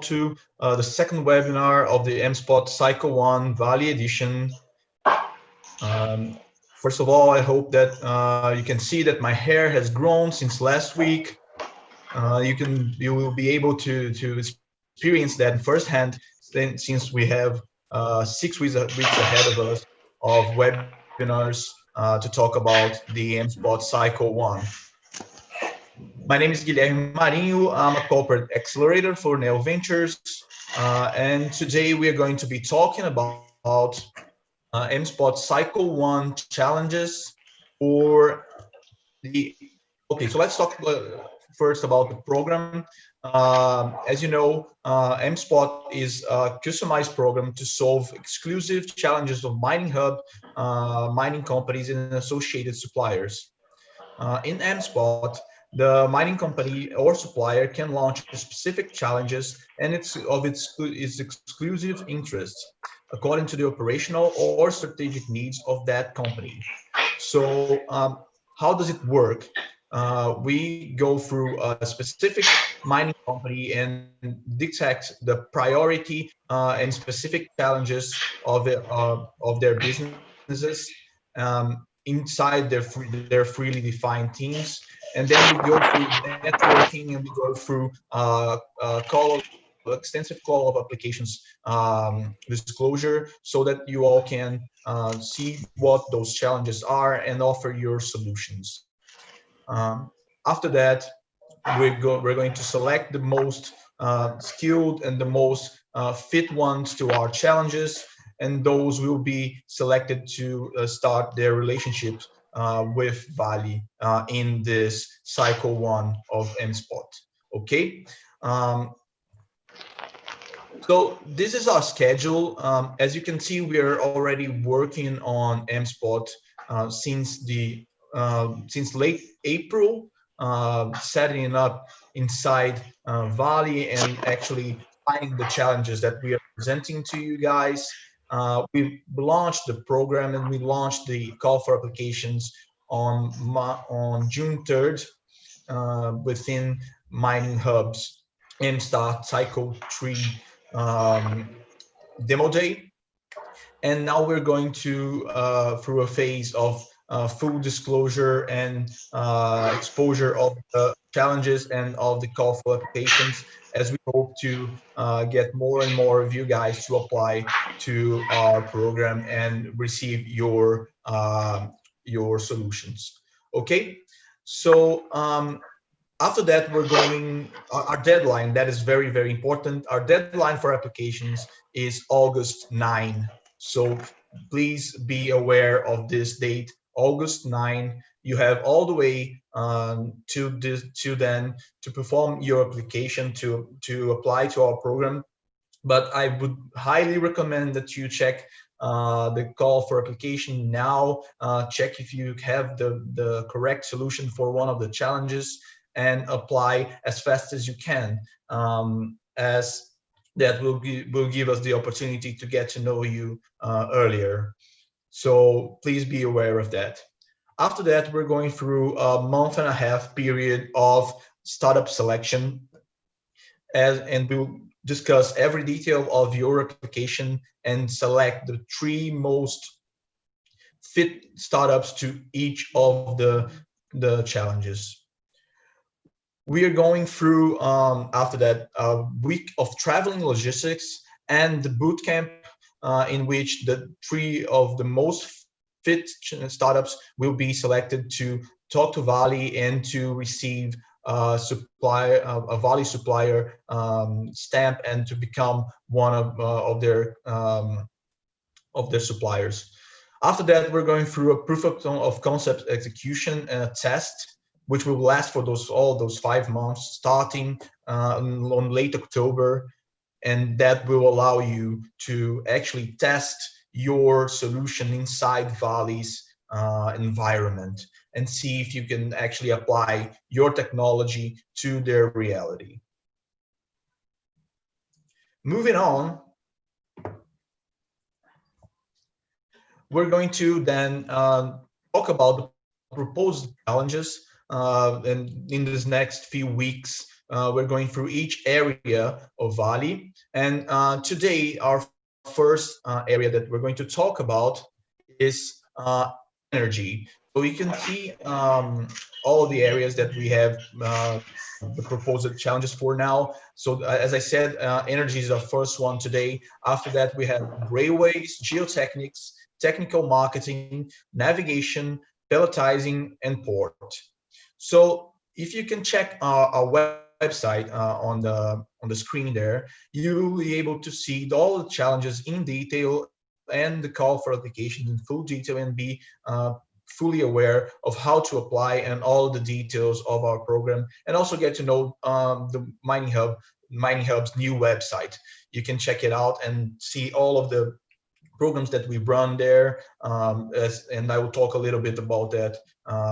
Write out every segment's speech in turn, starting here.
to the second webinar of the MSpot Cycle 1 Vale edition. Um, First of all, I hope that you can see that my hair has grown since last week. You will be able to experience that firsthand since we have 6 weeks ahead of us of webinars to talk about the MSpot Cycle 1. My name is Guilherme Marinho. I'm a corporate accelerator for Neo Ventures. And today we are going to be talking about MSpot Cycle 1 challenges for the. Okay, so let's talk first about the program. As you know, MSpot is a customized program to solve exclusive challenges of mining hub, mining companies, and associated suppliers. In MSpot, the mining company or supplier can launch specific challenges and its exclusive interests according to the operational or strategic needs of that company. So how does it work? We go through a specific mining company and detect the priority and specific challenges of their businesses inside their freely defined teams, and then we go through networking and we go through extensive call of applications disclosure so that you all can see what those challenges are and offer your solutions. After that, we're going to select the most skilled and the most fit ones to our challenges, and those will be selected to start their relationships with Vale in this cycle 1 of MSpot. Okay. So this is our schedule. As you can see, we are already working on MSpot since late April, setting it up inside Vale and actually finding the challenges that we are presenting to you guys. We launched the program and we launched the call for applications on June 3rd within Mining Hub's MStar Cycle 3 demo day. And now we're going to through a phase of full disclosure and exposure of the challenges and of the call for applications, as we hope to get more and more of you guys to apply to our program and receive your solutions. Okay, so after that, we're going, our deadline, that is very, very important. Our deadline for applications is August 9. So please be aware of this date, August 9. You have all the way to then to perform your application to apply to our program. But I would highly recommend that you check the call for application now, check if you have the correct solution for one of the challenges, and apply as fast as you can, as that will give us the opportunity to get to know you earlier. So please be aware of that. After that, we're going through a month and a half period of startup selection, and we'll discuss every detail of your application and select the 3 most fit startups to each of the challenges. We are going through, after that, a week of traveling logistics and the bootcamp in which the 3 of the most fit startups will be selected to talk to Vale and to receive a Vale supplier stamp and to become one of their suppliers. After that, we're going through a proof of concept execution and a test, which will last for all those 5 months, starting on late October, and that will allow you to actually test your solution inside Vale's environment and see if you can actually apply your technology to their reality. Moving on, we're going to then talk about the proposed challenges and in this next few weeks We're going through each area of Vale. And today, our first area that we're going to talk about is energy. So you can see all the areas that we have the proposed challenges for now. So as I said, energy is our first one today. After that, we have railways, geotechnics, technical marketing, navigation, pelletizing, and port. So if you can check our website on the screen there, you'll be able to see all the challenges in detail and the call for applications in full detail and be fully aware of how to apply and all the details of our program, and also get to know the Mining Hub's new website. You can check it out and see all of the programs that we run there, and I will talk a little bit about that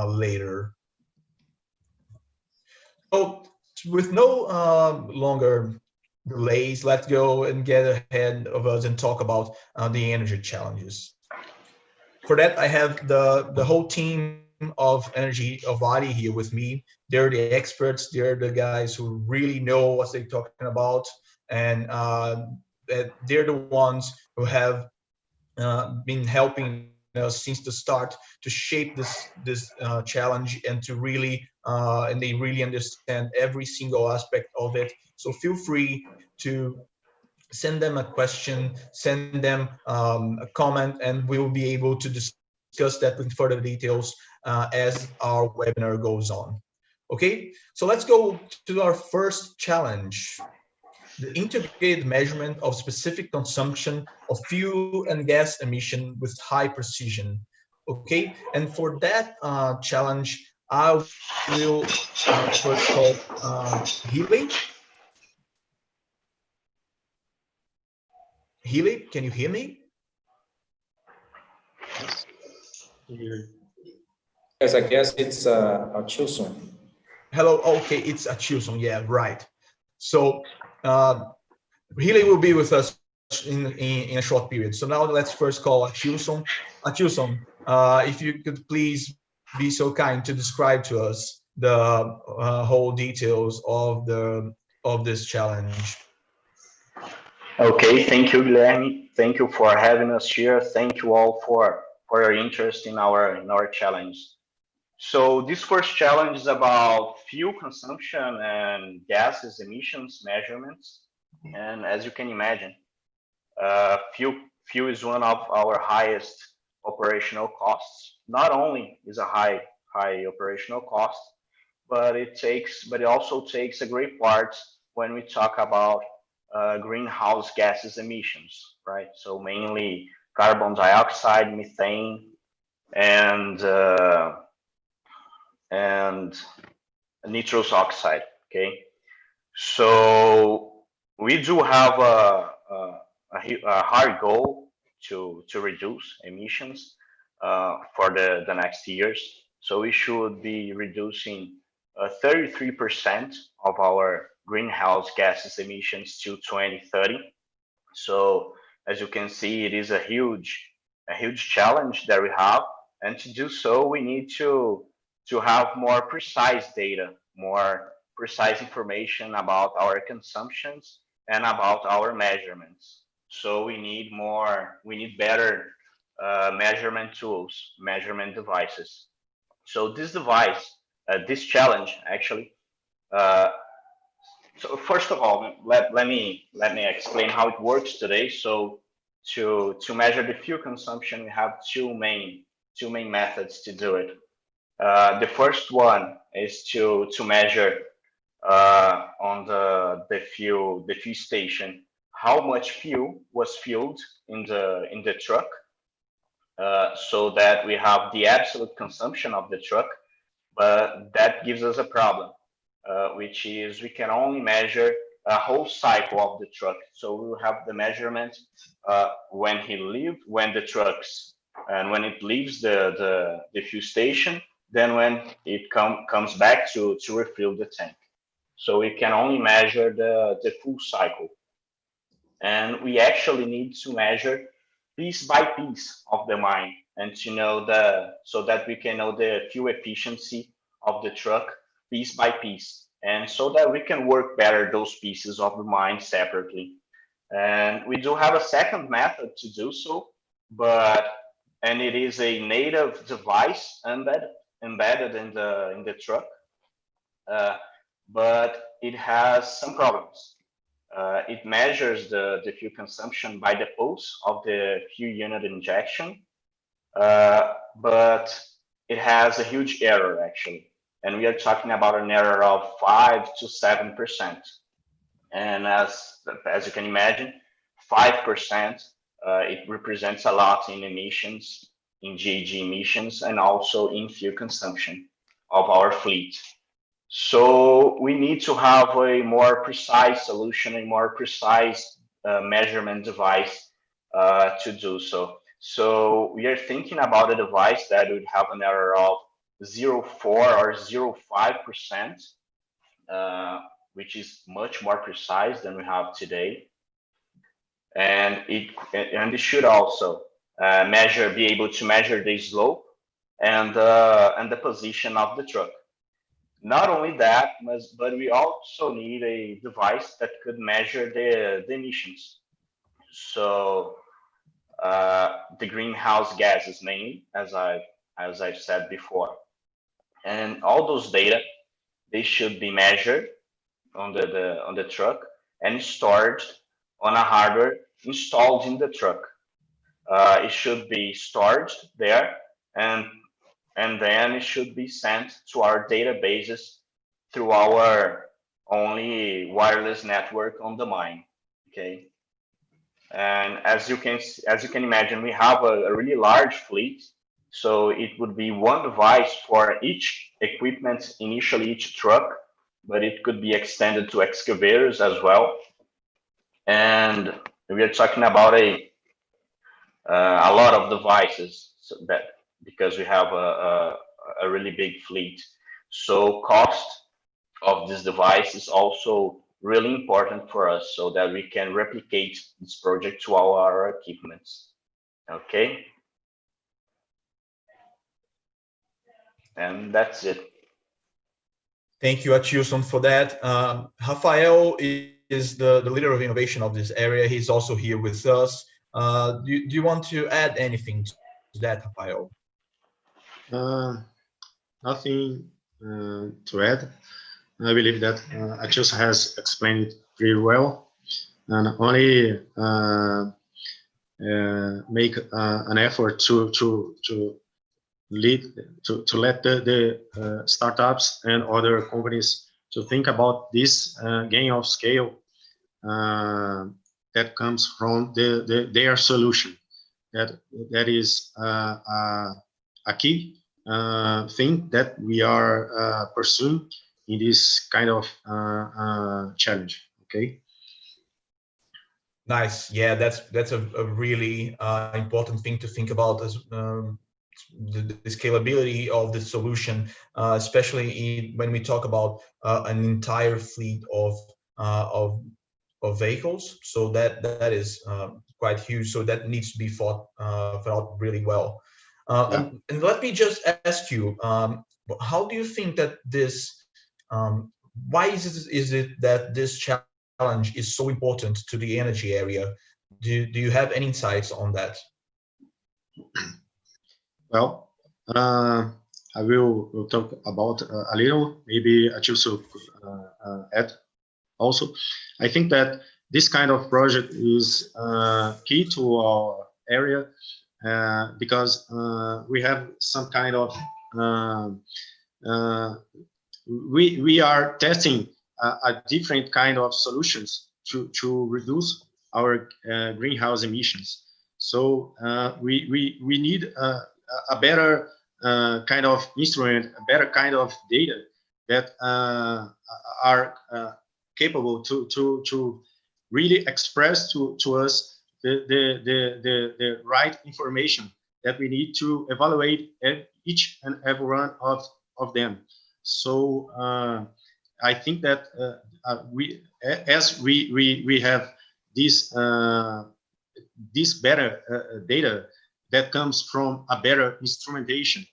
later. So with no longer delays, let's go and get ahead of us and talk about the energy challenges. For that, I have the whole team of Energy of Vale here with me. They're the experts. They're the guys who really know what they're talking about, and they're the ones who have been helping us since the start to shape this challenge and to really and they really understand every single aspect of it. So feel free to send them a question, send them a comment, and we will be able to discuss that with further details as our webinar goes on. Okay, so let's go to our first challenge: the integrated measurement of specific consumption of fuel and gas emission with high precision. Okay, and for that challenge, I will first call Healy. Healy, can you hear me? Yes, I guess it's a Chilson. Hello, okay, it's Achilson, yeah, right. So Healy will be with us in a short period. So now let's first call Achilson. Achilson, if you could please be so kind to describe to us the whole details of this challenge. Okay, thank you, Guilherme. Thank you for having us here. Thank you all for your interest in our challenge. So this first challenge is about fuel consumption and gases emissions measurements. And as you can imagine, fuel is one of our highest operational costs. Not only is a high operational cost, but it also takes a great part when we talk about greenhouse gases emissions, right? So mainly carbon dioxide, methane, and and nitrous oxide. Okay, so we do have a hard goal to reduce emissions for the next years. So we should be reducing 33% of our greenhouse gases emissions to 2030. So as you can see, it is a huge challenge that we have, and to do so, we need to have more precise data, more precise information about our consumptions and about our measurements. So we need better measurement tools, measurement devices. So this challenge actually. Uh, so first of all, let me explain how it works today. So to measure the fuel consumption, we have two main methods to do it. The first one is to measure on the fuel station how much fuel was filled in the truck, so that we have the absolute consumption of the truck. But that gives us a problem, which is we can only measure a whole cycle of the truck. So we will have the measurement when the trucks and when it leaves the fuel station, then when it comes back to refill the tank. So we can only measure the full cycle. And we actually need to measure piece by piece of the mine and to know so that we can know the fuel efficiency of the truck piece by piece. and so that we can work better those pieces of the mine separately. And we do have a second method to do so, and it is a native device embedded in the truck, but it has some problems. It measures the fuel consumption by the pulse of the fuel unit injection, but it has a huge error actually. And we are talking about an error of 5 to 7%. And as you can imagine, 5%, it represents a lot in emissions, in GHG emissions, and also in fuel consumption of our fleet. So we need to have a more precise solution, a more precise measurement device to do so. So we are thinking about a device that would have an error of 0.4 or 0.5%, which is much more precise than we have today. And it should also be able to measure the slope and the position of the truck. Not only that, but we also need a device that could measure the emissions. So the greenhouse gases mainly, as I've said before. And all those data, they should be measured on the truck and stored on a hardware installed in the truck. It should be stored there, and then it should be sent to our databases through our only wireless network on the mine. Okay. And as you can imagine, we have a really large fleet, so it would be one device for each equipment, initially each truck, but it could be extended to excavators as well. And we are talking about a lot of devices, so that because we have a really big fleet. So cost of this device is also really important for us so that we can replicate this project to all our equipments. Okay. And that's it. Thank you, Achilson, for that. Rafael is the leader of innovation of this area. He's also here with us. Do you want to add anything to that, Rafael? Nothing to add. I believe that Achilson has explained it pretty well, and only make an effort to let the startups and other companies to think about this gain of scale that comes from their solution. That is a key thing that we are pursuing in this kind of challenge. Okay. Nice. Yeah, that's a really important thing to think about as the scalability of the solution, especially when we talk about an entire fleet of vehicles. So that is quite huge. So that needs to be thought out really well. And let me just ask you, how do you think that this? Why is it that this challenge is so important to the energy area? Do you have any insights on that? Well, I will talk about a little. Maybe Achilson could add also. I think that this kind of project is key to our area because we have some kind of we are testing a different kind of solutions to reduce our greenhouse emissions. So we need a better kind of instrument, a better kind of data that are capable to really express to us the right information that we need to evaluate each and every one of them. So I think that as we have this better data that comes from a better instrumentation,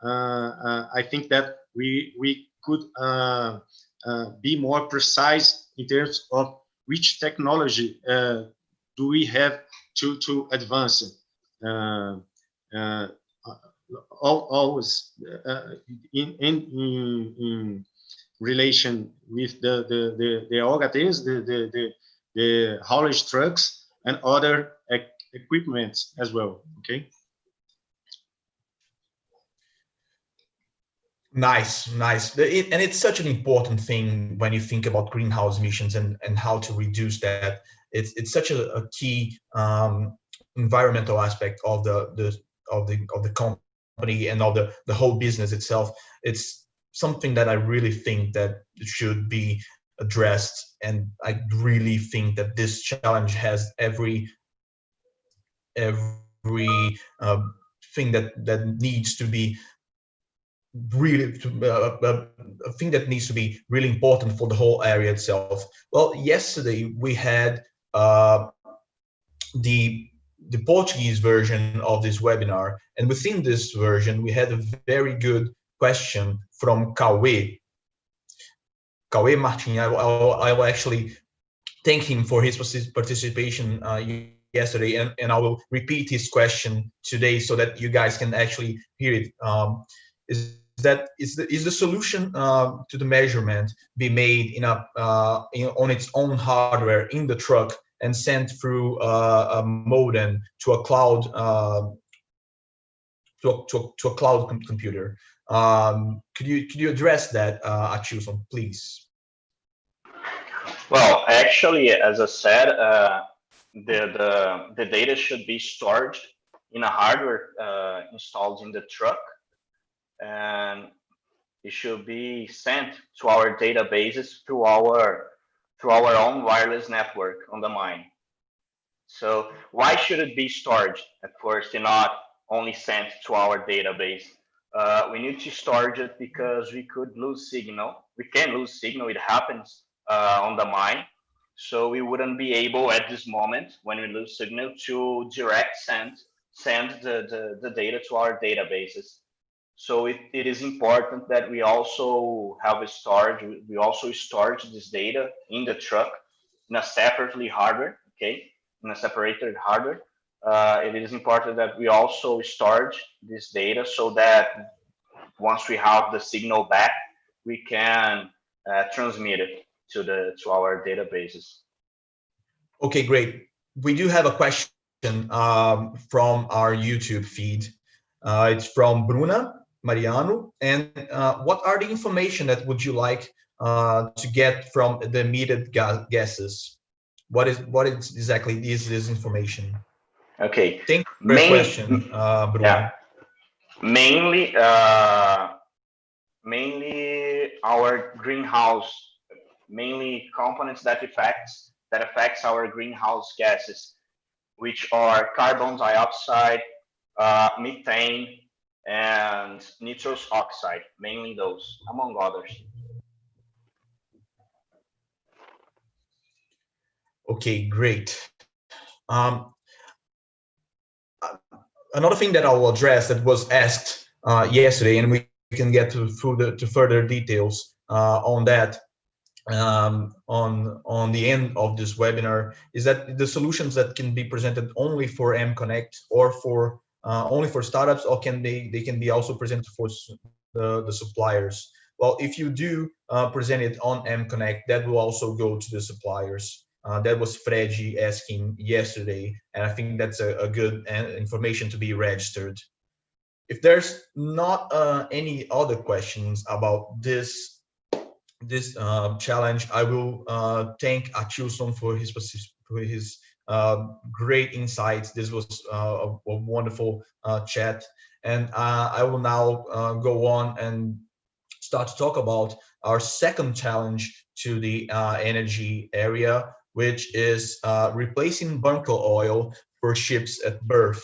I think that we could be more precise in terms of which technology do we have to advance. Always in relation with the OHTs, the haulage trucks, and other equipment as well. Okay. Nice, nice. And it's such an important thing when you think about greenhouse emissions and how to reduce that. It's such a key environmental aspect of the company and of the whole business itself. It's something that I really think that should be addressed, and I really think that this challenge has every thing that needs to be really a thing that needs to be really important for the whole area itself. Well, yesterday we had the Portuguese version of this webinar, and within this version we had a very good question from Cauê Martin. I will actually thank him for his participation yesterday, and I will repeat his question today so that you guys can actually hear it. Is the solution to the measurement be made on its own hardware in the truck and sent through a modem to a cloud to a cloud computer? Could you address that, Achilson, please? Well, actually, as I said, the data should be stored in a hardware installed in the truck, and it should be sent to our databases through our own wireless network on the mine. So why should it be stored at first and not only sent to our database? We need to store it because we could lose signal. We can lose signal. It happens on the mine. So we wouldn't be able at this moment when we lose signal to direct send the data to our databases. So it is important that we also have a storage. We also store this data in the truck in a separately hardware, okay, in a separated hardware. It is important that we also store this data so that once we have the signal back, we can transmit it to our databases. Okay, great. We do have a question from our YouTube feed. It's from Bruna Mariano. And what are the information that would you like to get from the emitted gases? What exactly is this information? Okay. Thank you for the question, Bruna. Yeah. Mainly our greenhouse, mainly components that affects our greenhouse gases, which are carbon dioxide, methane, and nitrous oxide, mainly those, among others. Okay, great. Another thing that I will address that was asked yesterday, and we can get to further details on that on the end of this webinar, is that the solutions that can be presented only for mConnect or for only for startups, or they can be also presented for the suppliers. Well, if you do present it on mConnect, that will also go to the suppliers. That was Freddy asking yesterday, and I think that's a good information to be registered. If there's not any other questions about this challenge, I will thank Achilson for his great insights. This was a wonderful chat, and I will now go on and start to talk about our second challenge to the energy area, which is replacing bunker oil for ships at berth.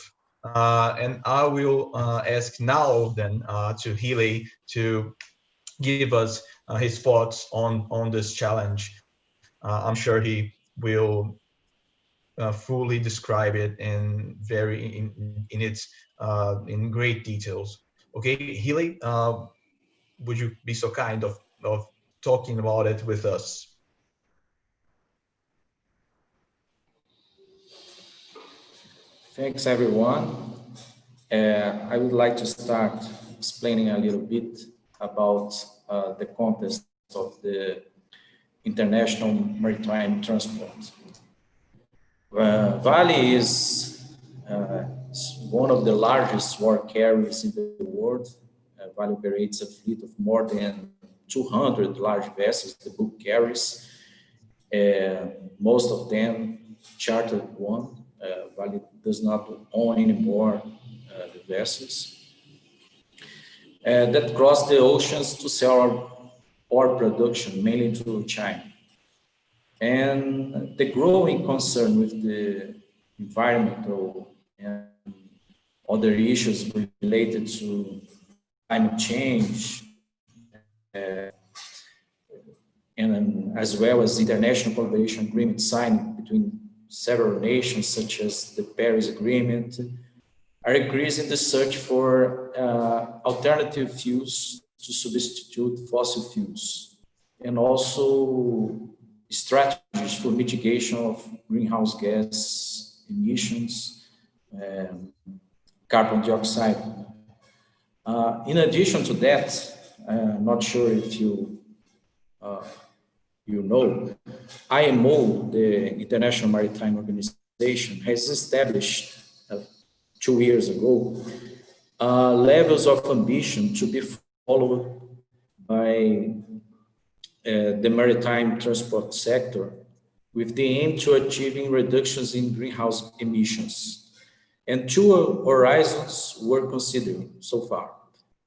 And I will ask now then to Hile to give us his thoughts on this challenge. I'm sure he will fully describe it in great details. Okay, Hile, would you be so kind of talking about it with us. Thanks, everyone. I would like to start explaining a little bit about the context of the international maritime transport. Vale is one of the largest war carriers in the world. Vale operates a fleet of more than 200 large vessels, the book carries. Most of them chartered one. Vale does not own anymore the vessels that cross the oceans to sell our production, mainly to China. And the growing concern with the environmental and other issues related to climate change, and as well as international collaboration agreements signed between several nations, such as the Paris Agreement, are increasing the search for alternative fuels to substitute fossil fuels, and also strategies for mitigation of greenhouse gas emissions, carbon dioxide. In addition to that, I'm not sure if you know, IMO, the International Maritime Organization, has established 2 years ago levels of ambition to be followed by the maritime transport sector with the aim to achieving reductions in greenhouse emissions. And 2 horizons were considered so far.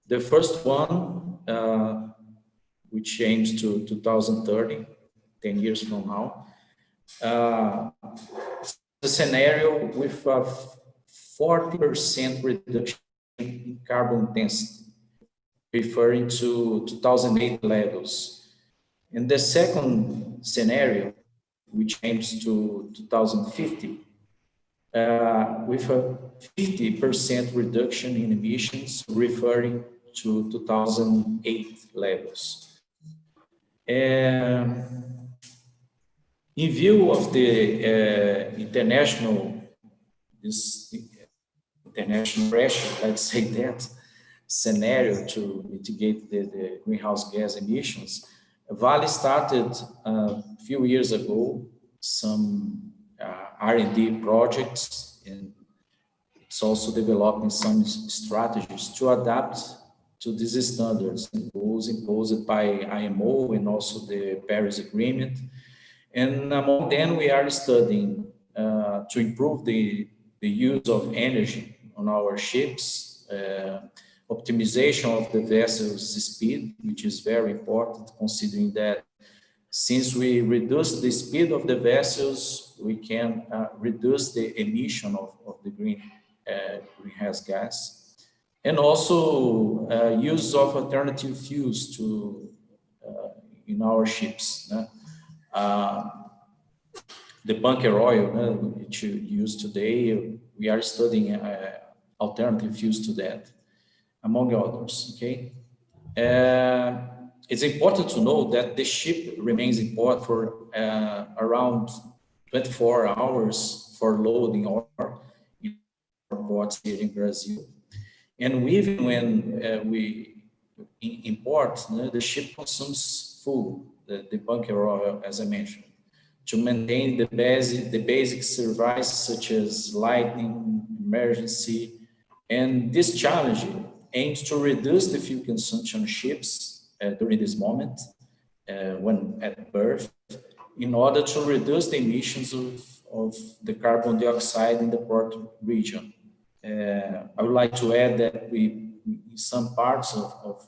The first one, which aims to 2030, 10 years from now, the scenario with a 40% reduction in carbon intensity, referring to 2008 levels. And the second scenario, which aims to 2050, with a 50% reduction in emissions, referring to 2008 levels. In view of the international pressure, let's say that, scenario to mitigate the greenhouse gas emissions, Vale started a few years ago some R&D projects, and it's also developing some strategies to adapt to these standards and goals imposed by IMO and also the Paris Agreement. And among them, we are studying to improve the use of energy on our ships, optimization of the vessel's speed, which is very important, considering that since we reduce the speed of the vessels, we can reduce the emission of the greenhouse gas. And also use of alternative fuels in our ships. The bunker oil, which you use today, we are studying alternative fuels to that, among others, okay? It's important to know that the ship remains in port for around 24 hours for loading or in ports here in Brazil. And even when we import, the ship consumes full, the bunker oil, as I mentioned, to maintain the basic services such as lighting, emergency, and this challenge aims to reduce the fuel consumption of ships during this moment, when at berth, in order to reduce the emissions of the carbon dioxide in the port region. I would like to add that in some parts of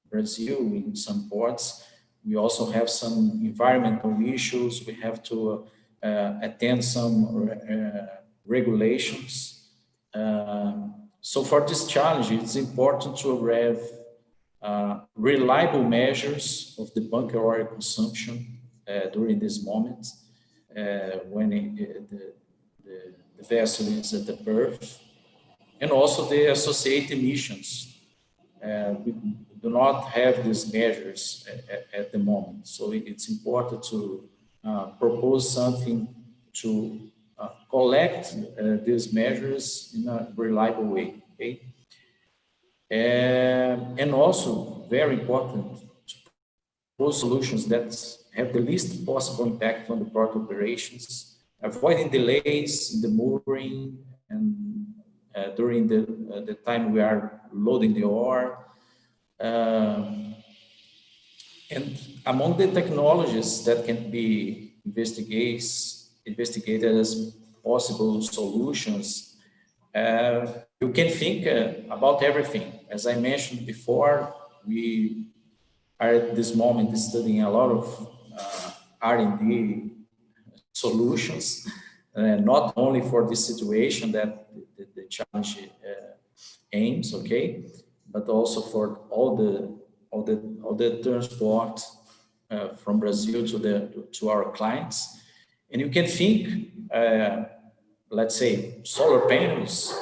Brazil, in some ports, we also have some environmental issues. We have to attend some regulations. So for this challenge, it's important to have reliable measures of the bunker oil consumption during this moment, when the vessel is at the berth, and also the associated emissions we do not have these measures at the moment. So it's important to propose something to collect these measures in a reliable way. Okay? And also, very important, to propose solutions that have the least possible impact on the port operations, avoiding delays in the mooring and during the time we are loading the ore. And among the technologies that can be investigated as possible solutions, you can think about everything. As I mentioned before, we are at this moment studying a lot of R&D solutions, not only for this situation that the challenge aims, okay, but also for all the transport from Brazil to our clients. And you can think, let's say, solar panels,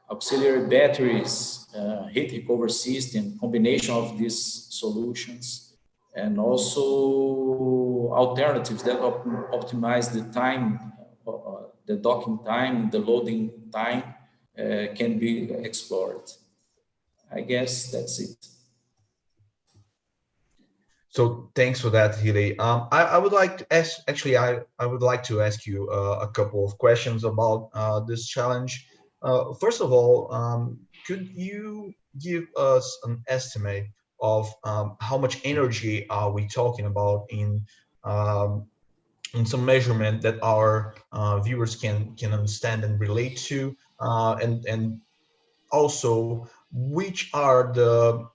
auxiliary batteries, heat recovery system, combination of these solutions, and also alternatives that optimize the time, the docking time, the loading time, can be explored. I guess that's it. So thanks for that, Hilly. I would like to ask, actually, I would like to ask you a couple of questions about this challenge. First of all, could you give us an estimate of how much energy are we talking about um, in some measurement that our viewers can understand and relate to, and also which are the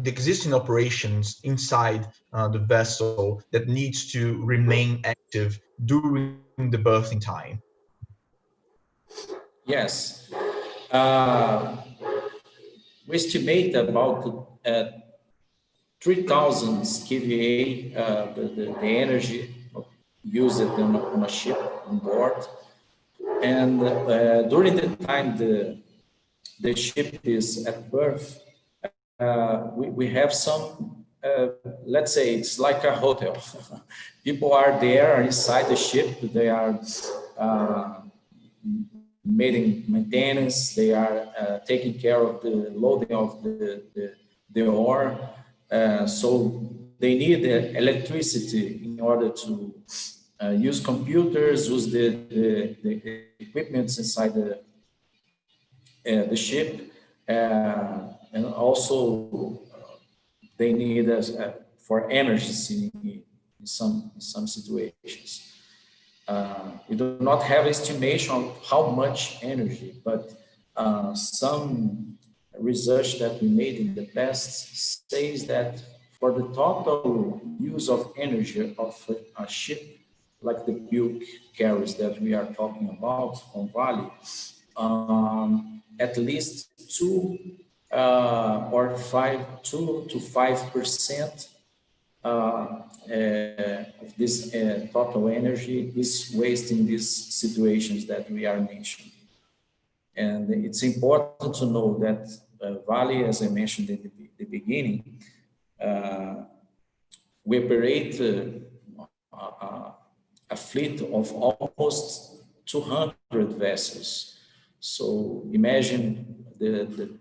existing operations inside the vessel that needs to remain active during the berthing time? Yes. We estimate about 3,000 kVA, the energy used on a ship on board. And during the time the ship is at berth, we have some, let's say it's like a hotel. People are there inside the ship. They are making maintenance. They are taking care of the loading of the ore. So they need electricity in order to use computers, use the equipment inside the ship, and also they need for energy in some situations. We do not have estimation of how much energy, but some research that we made in the past says that for the total use of energy of a ship, like the bulk carriers that we are talking about from Vale, at least 2 to 5% of this total energy is wasted in these situations that we are mentioning. And it's important to know that Vale, as I mentioned in the beginning, we operate a fleet of almost 200 vessels. So imagine the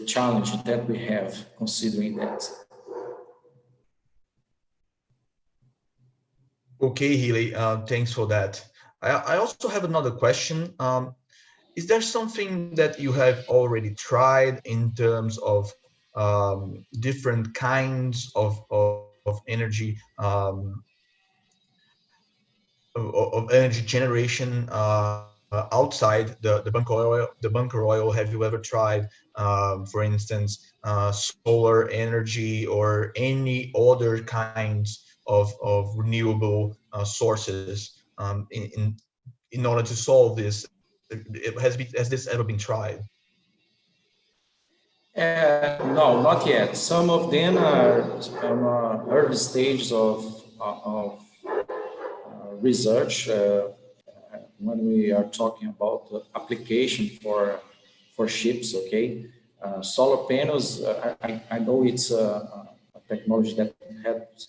challenge that we have considering that. Okay, Healy, thanks for that. I also have another question. Is there something that you have already tried in terms of different kinds of energy of energy generation outside the bunker oil? The bunker oil. Have you ever tried, for instance, solar energy or any other kinds of renewable sources in order to solve this? Has this ever been tried? No, not yet. Some of them are on early stages of research. when we are talking about application for ships, okay? Solar panels, I know it's a technology that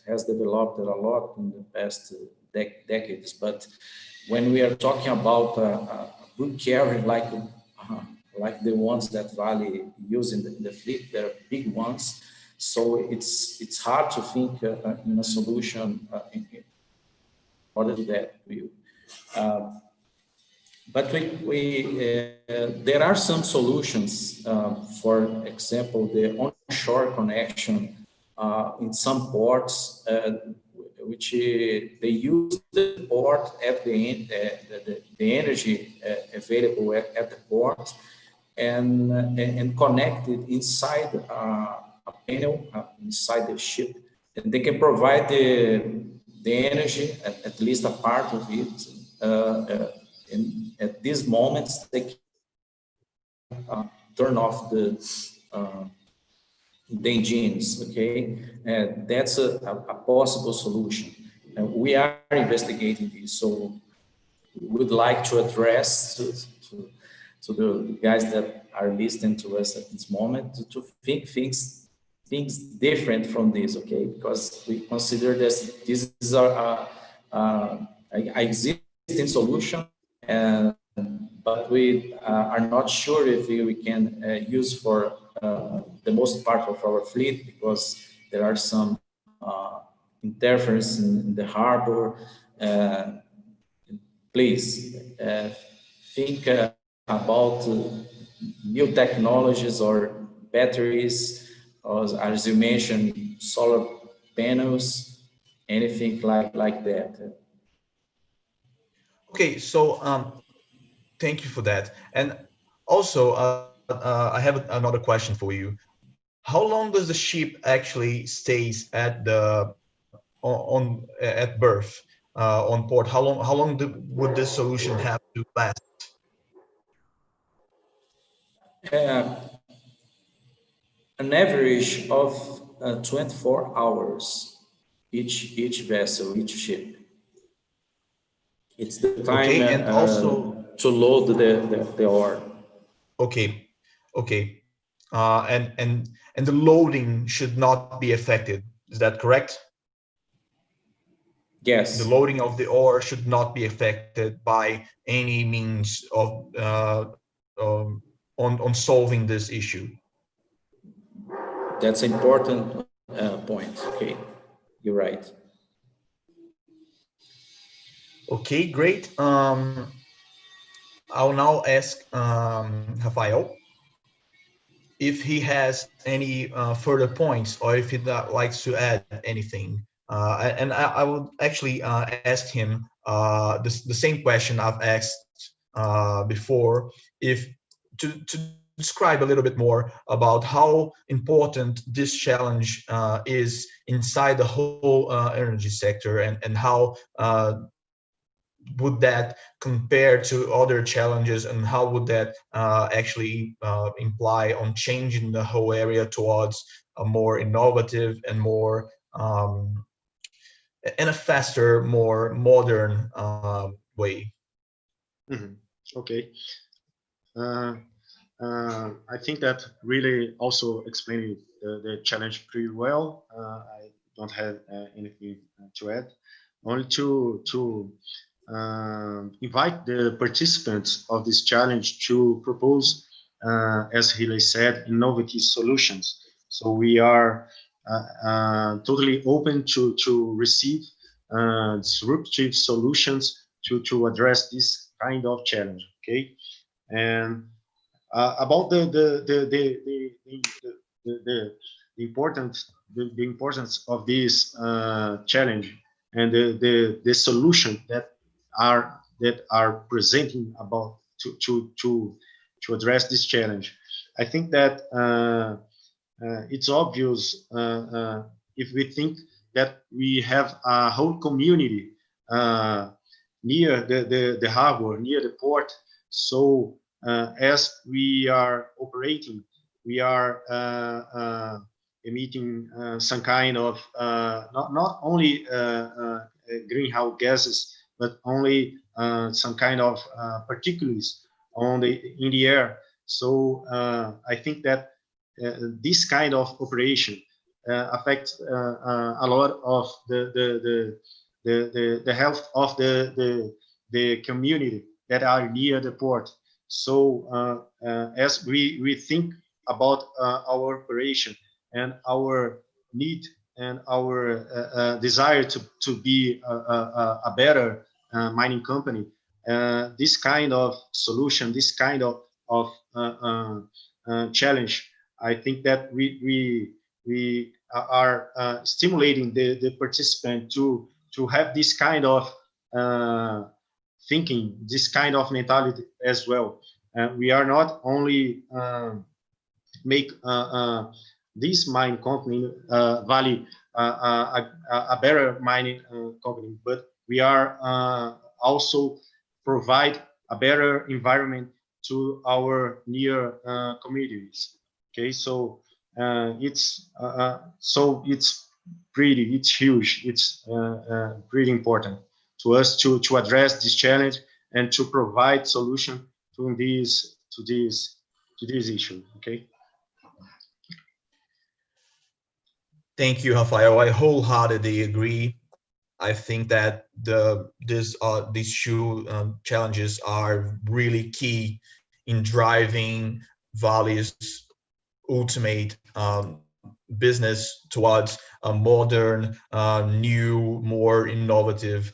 has developed a lot in the past decades, but when we are talking about a good carrier like the ones that Vale use in the fleet, they're big ones. So it's hard to think in a solution in order to do that. But there are some solutions. For example, the onshore connection in some ports, which they use the port at the energy available at the port, and connect it inside a panel inside the ship, and they can provide the energy, at least a part of it. And at these moments, they can turn off the engines. Okay, that's a possible solution. We are investigating this, so we would like to address to the guys that are listening to us at this moment to think things different from this, okay? Because we consider this is a existing solution, but we are not sure if we can use for the most part of our fleet, because there are some interference in the harbor. Please think about new technologies or batteries, or as you mentioned, solar panels, anything like that. Okay, so thank you for that. And also, I have another question for you. How long does the ship actually stays at the at berth on port? How long would this solution have to last? Uh, an average of 24 hours each vessel, each ship. It's the time Okay, and also to load the ore. okay, okay, and the loading should not be affected. Is that correct? The Yes, loading of the ore should not be affected by any means of on solving this issue. that's an important point. Okay, you're right. Okay, great. I'll now ask Rafael if he has any further points, or if he'd likes to add anything. And I would actually ask him the same question I've asked before, if to describe a little bit more about how important this challenge is inside the whole energy sector, and how would that compare to other challenges, and how would that actually imply on changing the whole area towards a more innovative and more and a faster, more modern way? Mhm. Okay. Uh, I think that really also explaining the challenge pretty well. I don't have anything to add. Only to invite the participants of this challenge to propose, as Hilary said, innovative solutions. So we are totally open to receive disruptive solutions to address this kind of challenge. Okay, and about the importance the importance of this challenge, and the solution that are presenting about to address this challenge. I think that it's obvious, if we think that we have a whole community near the harbor, near the port. So as we are operating, we are emitting some kind of not only greenhouse gases, but only some kind of particulates in the air. So I think that this kind of operation affects a lot of the health of the community that are near the port. So as we think about our operation and our need and our desire to be a better mining company, this kind of solution, this kind of challenge, I think that we are stimulating the participant to have this kind of thinking, this kind of mentality as well. We are not only make this mine company, Vale, a better mining company, but we are also provide a better environment to our near communities. Okay, so it's it's huge. It's pretty important to us to address this challenge and to provide solution to this issue. Okay. Thank you, Rafael. I wholeheartedly agree. I think that these two challenges are really key in driving Vale's ultimate business towards a modern, new, more innovative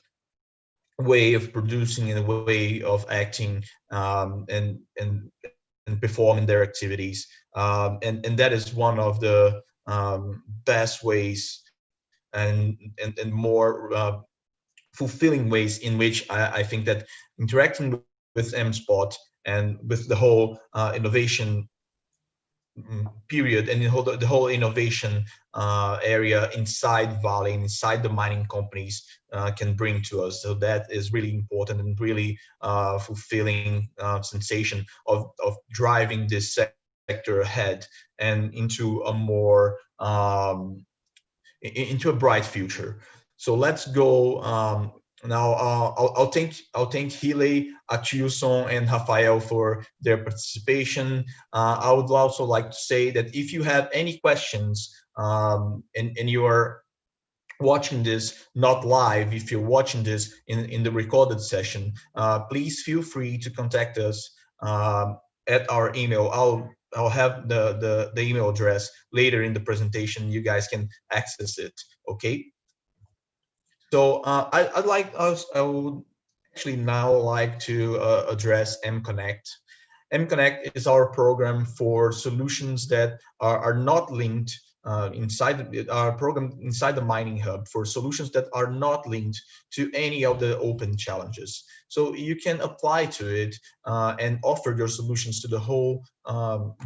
way of producing and a way of acting and performing their activities. And that is one of the best ways and more fulfilling ways in which I think that interacting with MSpot and with the whole innovation period and the whole innovation area inside Vale, inside the mining companies can bring to us. So that is really important and really fulfilling sensation of driving this sector ahead and into a more into a bright future. So let's go now. I'll thank Hile, Achilson, and Rafael for their participation. I would also like to say that if you have any questions and you are watching this not live, if you're watching this in the recorded session, please feel free to contact us at our email. I'll have the email address later in the presentation. You guys can access it. Okay. So I would actually now like to address MConnect. MConnect is our program for solutions that are not linked inside our program inside the mining hub for solutions that are not linked to any of the open challenges. So you can apply to it and offer your solutions to the whole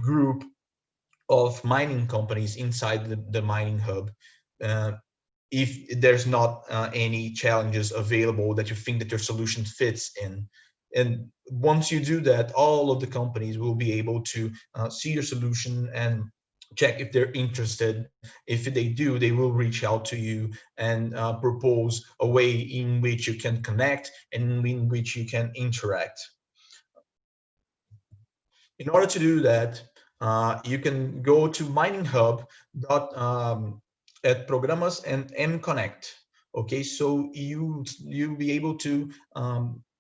group of mining companies inside the mining hub. If there's not any challenges available that you think that your solution fits in. And once you do that, all of the companies will be able to see your solution and check if they're interested. If they do, they will reach out to you and propose a way in which you can connect and in which you can interact. In order to do that, you can go to mininghub at programas and mconnect. Okay, so you'll be able to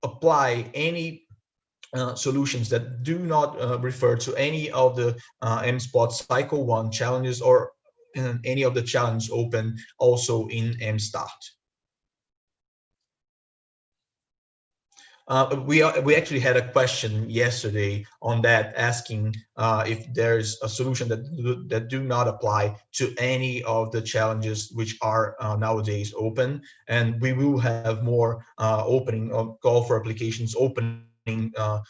apply any solutions that do not refer to any of the MSpot Cycle 1 challenges or any of the challenges open also in MStart. We actually had a question yesterday on that, asking if there's a solution that do not apply to any of the challenges which are nowadays open, and we will have more opening of call for applications opening in a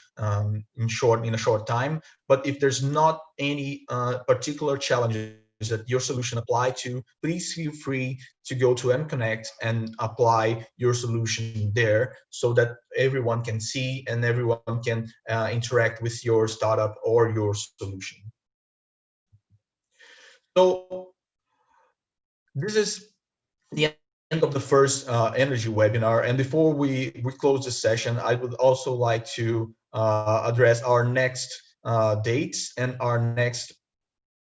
short time. But if there's not any particular challenges that your solution apply to, please feel free to go to mconnect and apply your solution there so that everyone can see and everyone can interact with your startup or your solution. So this is the end end of the first energy webinar. And before we close this session, I would also like to address our next dates and our next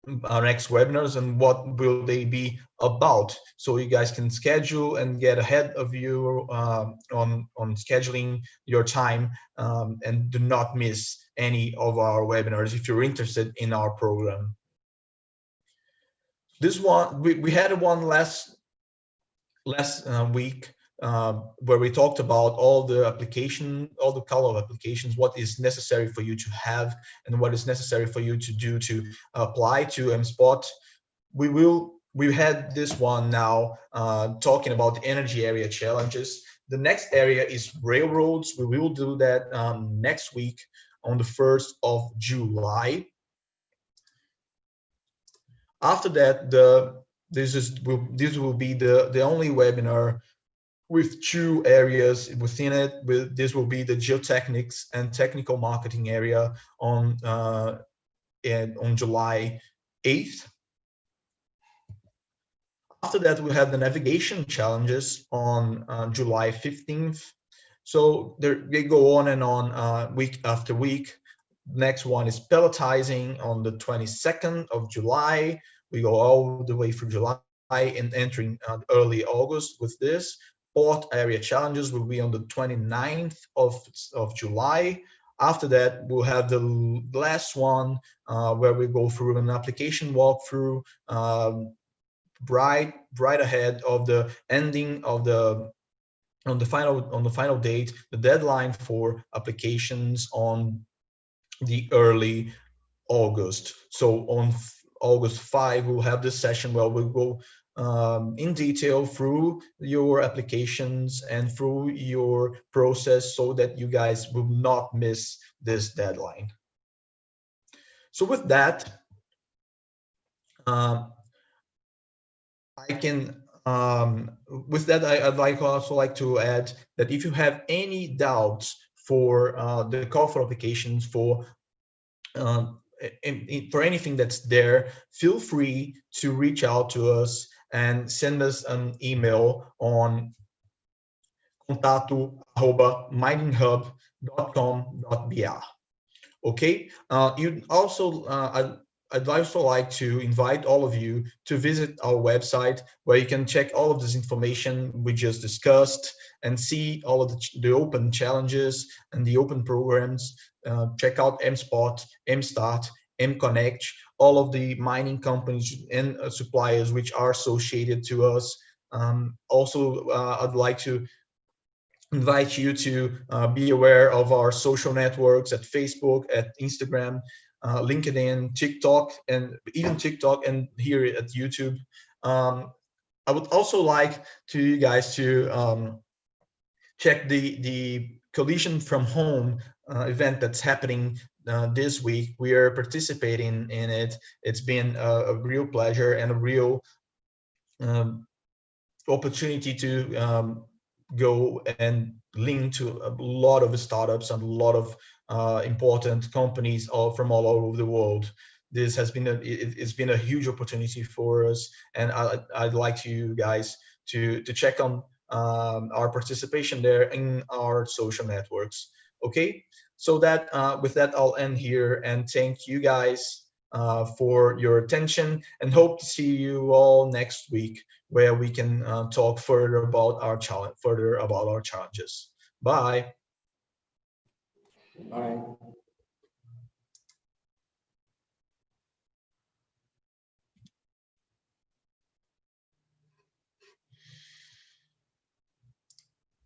webinars and what will they be about, so you guys can schedule and get ahead of you on scheduling your time, and do not miss any of our webinars if you're interested in our program. This one, we had one last week where we talked about all the color of applications, what is necessary for you to have and what is necessary for you to do to apply to MSpot. We had this one now talking about the energy area challenges. The next area is railroads. We will do that next week on the 1st of July. After that, this will be the only webinar with 2 areas within it. This will be the geotechnics and technical marketing area on July 8th. After that, we have the navigation challenges on July 15th. So they go on and on week after week. Next one is pelletizing on the 22nd of July. We go all the way through July and entering early August with this. Port area challenges will be on the 29th of July. After that, we'll have the last one where we go through an application walkthrough right ahead of the ending of on the final date, the deadline for applications on the early August. So on August 5, we'll have this session where we'll go in detail through your applications and through your process so that you guys will not miss this deadline. So with that, I'd also like to add that if you have any doubts for the call for applications for anything that's there, feel free to reach out to us and send us an email on contato@mininghub.com.br. Okay. I'd also like to invite all of you to visit our website, where you can check all of this information we just discussed and see all of the open challenges and the open programs. Check out MSpot, MStart, MConnect, all of the mining companies and suppliers which are associated to us. Also, I'd like to invite you to be aware of our social networks at Facebook, at Instagram, LinkedIn, TikTok, and even TikTok, and here at YouTube. I would also like to you guys to check the Collision from Home event that's happening this week. We are participating in it. It's been a real pleasure and a real opportunity to go and link to a lot of startups and a lot of important companies from all over the world. This has been it's been a huge opportunity for us, and I'd like you guys to check on our participation there in our social networks. Okay, so that with that I'll end here, and thank you guys for your attention, and hope to see you all next week, where we can talk further about our challenges. Bye. Bye.